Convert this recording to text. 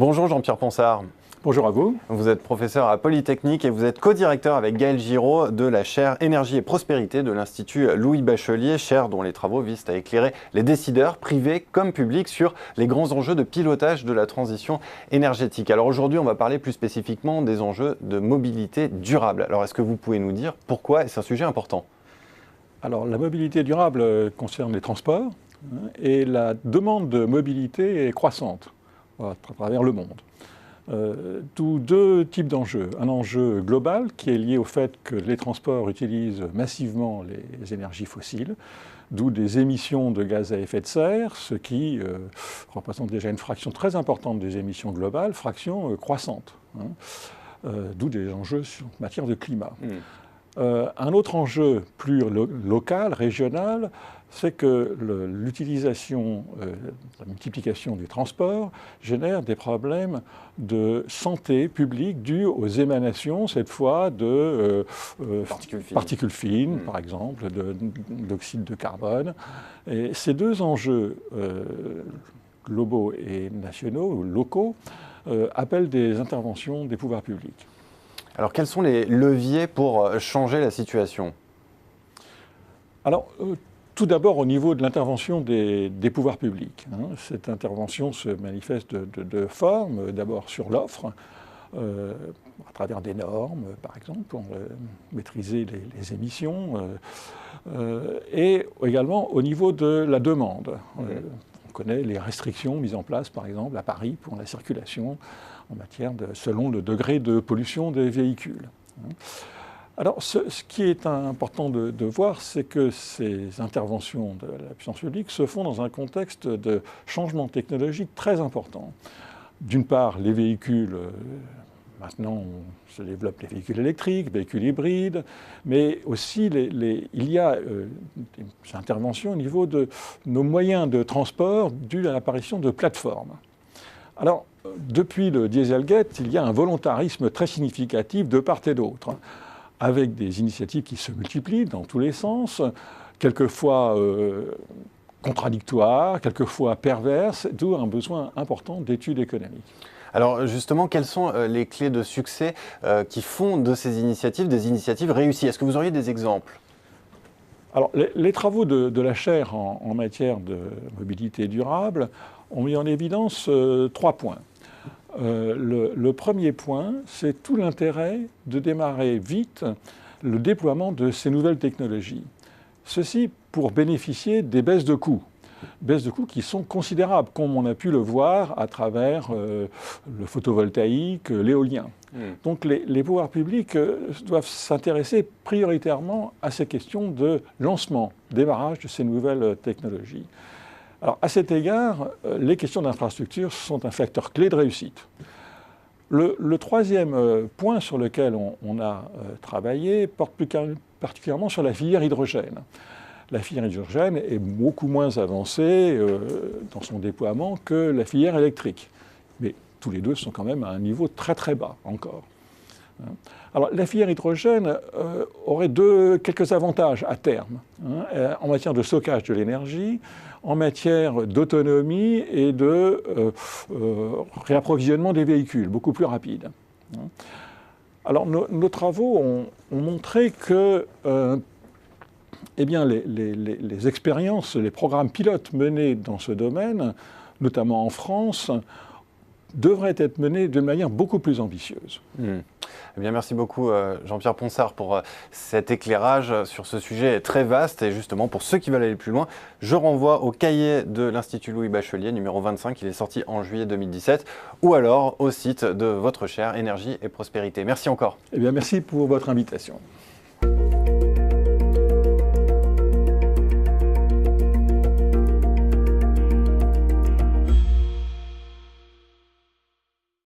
Bonjour Jean-Pierre Ponsard. Bonjour à vous. Vous êtes professeur à Polytechnique et vous êtes co-directeur avec Gaël Giraud de la chaire Énergie et Prospérité de l'Institut Louis Bachelier, chaire dont les travaux visent à éclairer les décideurs, privés comme publics, sur les grands enjeux de pilotage de la transition énergétique. Alors aujourd'hui, on va parler plus spécifiquement des enjeux de mobilité durable. Alors est-ce que vous pouvez nous dire pourquoi est-ce un sujet important? Alors la mobilité durable concerne les transports et la demande de mobilité est croissante à travers le monde. D'où deux types d'enjeux. Un enjeu global qui est lié au fait que les transports utilisent massivement les énergies fossiles, d'où des émissions de gaz à effet de serre, ce qui représente déjà une fraction très importante des émissions globales, fraction croissante. D'où des enjeux en matière de climat. Un autre enjeu plus local, régional, c'est que l'utilisation, la multiplication du transport génère des problèmes de santé publique dus aux émanations, cette fois, de particules fines, par exemple, d'oxyde de carbone. Et ces deux enjeux globaux et nationaux, ou locaux, appellent des interventions des pouvoirs publics. Alors quels sont les leviers pour changer la situation? Alors, tout d'abord au niveau de l'intervention des pouvoirs publics. Cette intervention se manifeste de deux formes. D'abord sur l'offre, à travers des normes, par exemple, pour maîtriser les émissions, et également au niveau de la demande. On connaît les restrictions mises en place, par exemple, à Paris pour la circulation en matière selon le degré de pollution des véhicules. Alors, ce qui est important de voir, c'est que ces interventions de la puissance publique se font dans un contexte de changement technologique très important. D'une part, les véhicules, maintenant, se développent les véhicules électriques, véhicules hybrides, mais aussi il y a des interventions au niveau de nos moyens de transport dus à l'apparition de plateformes. Alors, depuis le Dieselgate, il y a un volontarisme très significatif de part et d'autre, avec des initiatives qui se multiplient dans tous les sens, quelquefois contradictoires, quelquefois perverses, d'où un besoin important d'études économiques. Alors justement, quelles sont les clés de succès qui font de ces initiatives des initiatives réussies? Est-ce que vous auriez des exemples? Alors, les travaux de la chaire en matière de mobilité durable ont mis en évidence trois points. Le premier point, c'est tout l'intérêt de démarrer vite le déploiement de ces nouvelles technologies. Ceci pour bénéficier des baisses de coûts qui sont considérables, comme on a pu le voir à travers le photovoltaïque, l'éolien. Donc les pouvoirs publics doivent s'intéresser prioritairement à ces questions de lancement, démarrage de ces nouvelles technologies. Alors, à cet égard, les questions d'infrastructure sont un facteur clé de réussite. Le troisième point sur lequel on a travaillé porte plus particulièrement sur la filière hydrogène. La filière hydrogène est beaucoup moins avancée dans son déploiement que la filière électrique. Mais tous les deux sont quand même à un niveau très très bas encore. Alors, la filière hydrogène aurait quelques avantages à terme, en matière de stockage de l'énergie, en matière d'autonomie et de réapprovisionnement des véhicules, beaucoup plus rapide. Alors, nos travaux ont montré que eh bien, les expériences, les programmes pilotes menés dans ce domaine, notamment en France, devraient être menés de manière beaucoup plus ambitieuse. Eh bien, merci beaucoup Jean-Pierre Ponsard pour cet éclairage sur ce sujet très vaste. Et justement, pour ceux qui veulent aller plus loin, je renvoie au cahier de l'Institut Louis Bachelier, numéro 25, il est sorti en juillet 2017, ou alors au site de votre chaire Énergie et Prospérité. Merci encore. Eh bien, merci pour votre invitation.